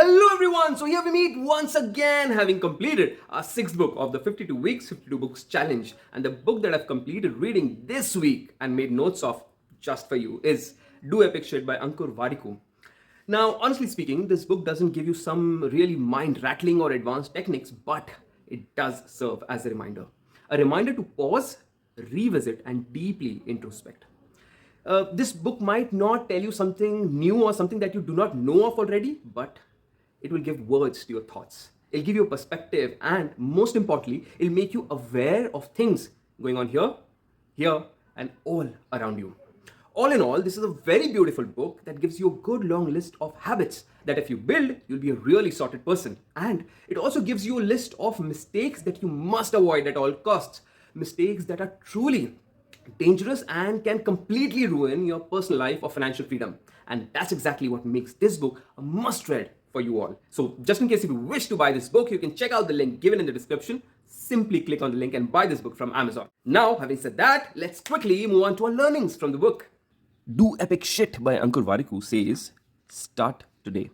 Hello everyone! So here we meet once again, having completed our sixth book of the 52 weeks, 52 books challenge. And the book that I've completed reading this week and made notes of just for you is Do Epic Shit by Ankur Warikoo. Now, honestly speaking, this book doesn't give you some really mind-rattling or advanced techniques, but it does serve as a reminder. A reminder to pause, revisit, and deeply introspect. This book might not tell you something new or something that you do not know of already, but it will give words to your thoughts. It'll give you a perspective, and most importantly, it'll make you aware of things going on here, and all around you. All in all, this is a very beautiful book that gives you a good long list of habits that if you build, you'll be a really sorted person. And it also gives you a list of mistakes that you must avoid at all costs. Mistakes that are truly dangerous and can completely ruin your personal life or financial freedom. And that's exactly what makes this book a must read for you all. So just in case if you wish to buy this book, you can check out the link given in the description. Simply click on the link and buy this book from Amazon. Now, having said that, let's quickly move on to our learnings from the book. Do Epic Shit by Ankur Warikoo says, start today.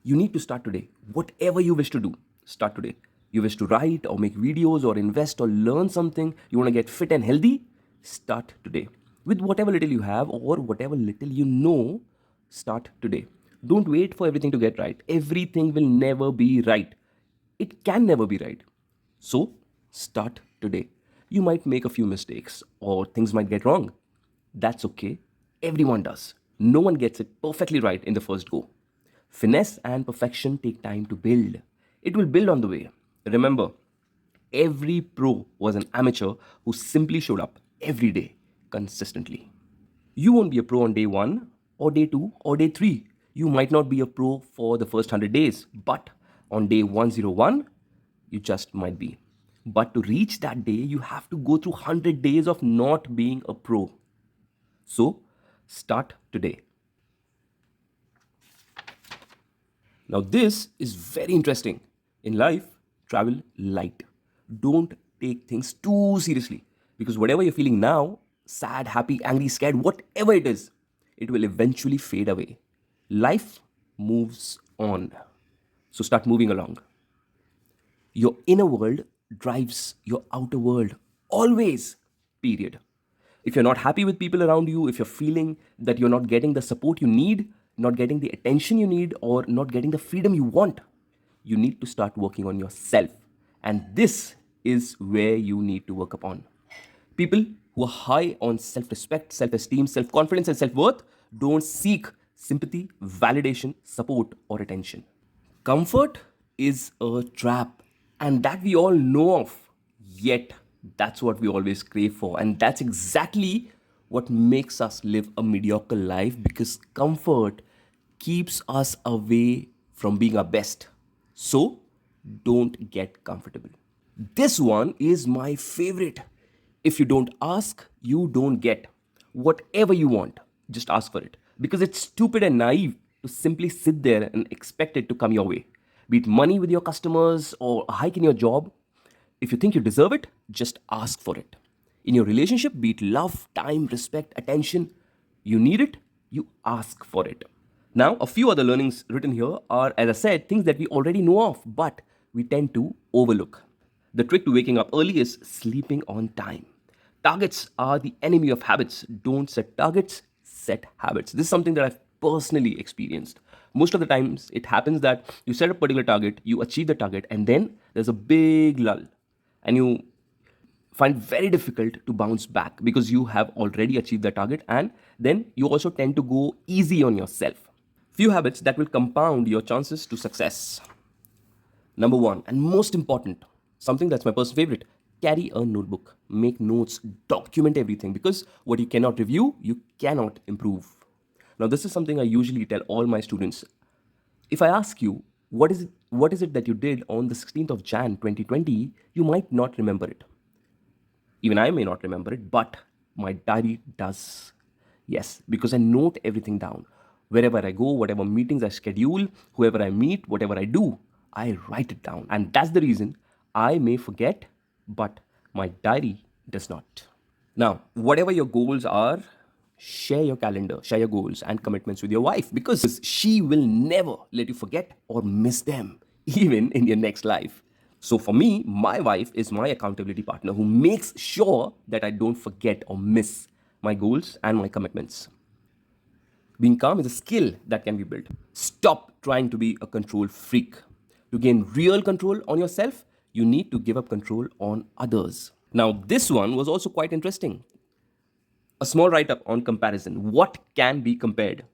You need to start today. Whatever you wish to do, start today. You wish to write or make videos or invest or learn something, you want to get fit and healthy, start today. With whatever little you have or whatever little you know, start today. Don't wait for everything to get right. Everything will never be right. It can never be right. So, start today. You might make a few mistakes or things might get wrong. That's okay. Everyone does. No one gets it perfectly right in the first go. Finesse and perfection take time to build. It will build on the way. Remember, every pro was an amateur who simply showed up every day, consistently. You won't be a pro on day 1 or day 2 or day 3. You might not be a pro for the first 100 days, but on day 101, you just might be. But to reach that day, you have to go through 100 days of not being a pro. So, start today. Now, this is very interesting. In life, travel light. Don't take things too seriously because whatever you're feeling now, sad, happy, angry, scared, whatever it is, it will eventually fade away. Life moves on. So start moving along. Your inner world drives your outer world. Always. Period. If you're not happy with people around you, if you're feeling that you're not getting the support you need, not getting the attention you need, or not getting the freedom you want, you need to start working on yourself. And this is where you need to work upon. People who are high on self respect, self esteem, self confidence, and self worth don't seek sympathy, validation, support, or attention. Comfort is a trap, and that we all know of. Yet, that's what we always crave for, and that's exactly what makes us live a mediocre life because comfort keeps us away from being our best. So, don't get comfortable. This one is my favorite. If you don't ask, you don't get. Whatever you want, just ask for it. Because it's stupid and naive to simply sit there and expect it to come your way. Be it money with your customers or a hike in your job. If you think you deserve it, just ask for it. In your relationship, be it love, time, respect, attention, you need it, you ask for it. Now, a few other learnings written here are, as I said, things that we already know of, but we tend to overlook. The trick to waking up early is sleeping on time. Targets are the enemy of habits. Don't set targets, set habits. This is something that I've personally experienced. Most of the times, it happens that you set a particular target, you achieve the target, and then there's a big lull. And you find it very difficult to bounce back because you have already achieved the target, and then you also tend to go easy on yourself. Few habits that will compound your chances to success. Number 1, and most important, something that's my personal favorite, carry a notebook. Make notes, document everything because what you cannot review, you cannot improve. Now, this is something I usually tell all my students. If I ask you, what is it that you did on the 16th of Jan 2020, you might not remember it. Even I may not remember it, but my diary does. Yes, because I note everything down. Wherever I go, whatever meetings I schedule, whoever I meet, whatever I do, I write it down. And that's the reason I may forget, but my diary does not. Now, whatever your goals are, share your calendar, share your goals and commitments with your wife because she will never let you forget or miss them, even in your next life. So for me, my wife is my accountability partner who makes sure that I don't forget or miss my goals and my commitments. Being calm is a skill that can be built. Stop trying to be a control freak. To gain real control on yourself, you need to give up control on others. Now, this one was also quite interesting. A small write up on comparison. What can be compared?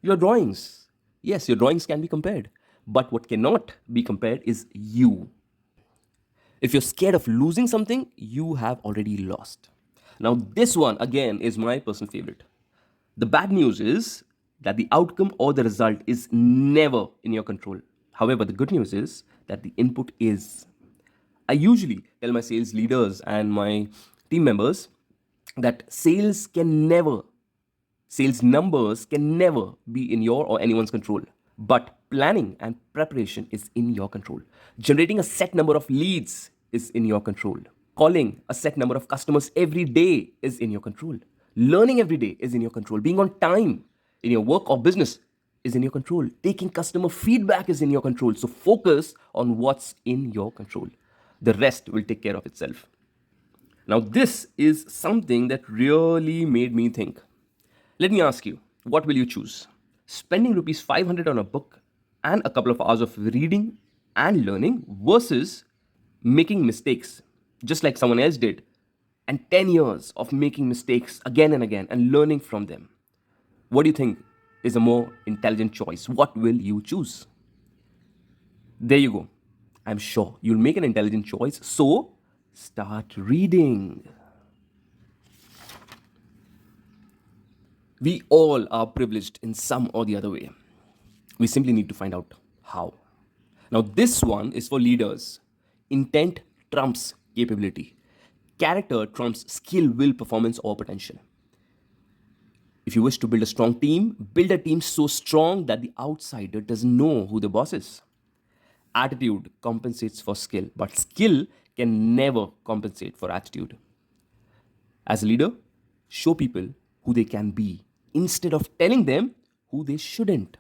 Your drawings. Yes, your drawings can be compared. But what cannot be compared is you. If you're scared of losing something, you have already lost. Now, this one again is my personal favorite. The bad news is that the outcome or the result is never in your control. However, the good news is that the input is. I usually tell my sales leaders and my team members that sales numbers can never be in your or anyone's control. But planning and preparation is in your control. Generating a set number of leads is in your control. Calling a set number of customers every day is in your control. Learning every day is in your control. Being on time in your work or business is in your control. Taking customer feedback is in your control. So focus on what's in your control. The rest will take care of itself. Now, this is something that really made me think. Let me ask you, what will you choose? Spending rupees 500 on a book and a couple of hours of reading and learning versus making mistakes just like someone else did and 10 years of making mistakes again and again and learning from them. What do you think is a more intelligent choice? What will you choose? There you go. I'm sure you'll make an intelligent choice. So start reading. We all are privileged in some or the other way. We simply need to find out how. Now, this one is for leaders. Intent trumps capability. Character trumps skill, will, performance, or potential. If you wish to build a strong team, build a team so strong that the outsider doesn't know who the boss is. Attitude compensates for skill, but skill can never compensate for attitude. As a leader, show people who they can be instead of telling them who they shouldn't.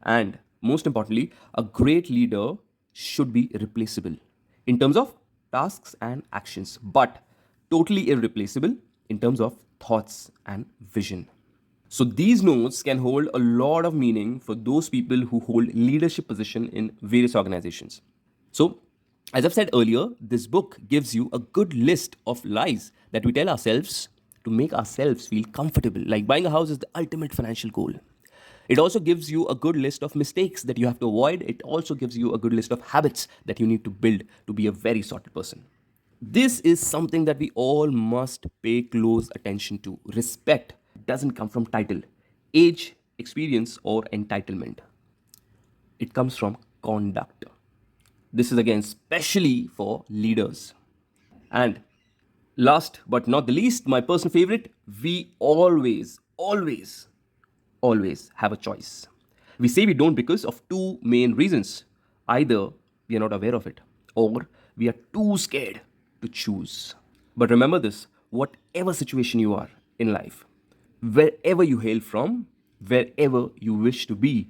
And most importantly, a great leader should be replaceable in terms of tasks and actions, but totally irreplaceable in terms of thoughts and vision. So these notes can hold a lot of meaning for those people who hold leadership position in various organizations. So, as I've said earlier, this book gives you a good list of lies that we tell ourselves to make ourselves feel comfortable. Like buying a house is the ultimate financial goal. It also gives you a good list of mistakes that you have to avoid. It also gives you a good list of habits that you need to build to be a very sorted person. This is something that we all must pay close attention to. Respect doesn't come from title, age, experience, or entitlement. It comes from conduct. This is again especially for leaders. And last but not the least, my personal favorite, we always have a choice. We say we don't because of two main reasons. Either we are not aware of it or we are too scared to choose. But remember this, whatever situation you are in life, wherever you hail from, wherever you wish to be,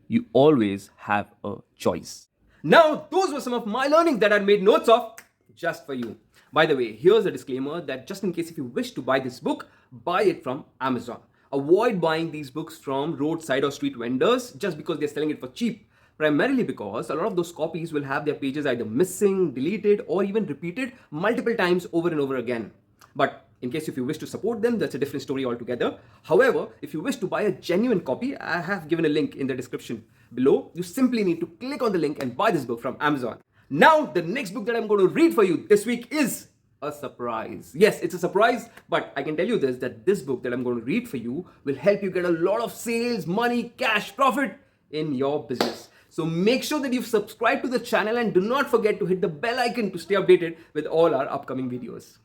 you always have a choice. Now, those were some of my learnings that I made notes of just for you. By the way, here's a disclaimer that just in case if you wish to buy this book, buy it from Amazon. Avoid buying these books from roadside or street vendors just because they're selling it for cheap. Primarily because a lot of those copies will have their pages either missing, deleted, or even repeated multiple times over and over again. But in case if you wish to support them, that's a different story altogether. However, if you wish to buy a genuine copy, I have given a link in the description below. You simply need to click on the link and buy this book from Amazon. Now, the next book that I'm going to read for you this week is a surprise. Yes, it's a surprise, but I can tell you this, that this book that I'm going to read for you will help you get a lot of sales, money, cash, profit in your business. So make sure that you've subscribed to the channel and do not forget to hit the bell icon to stay updated with all our upcoming videos.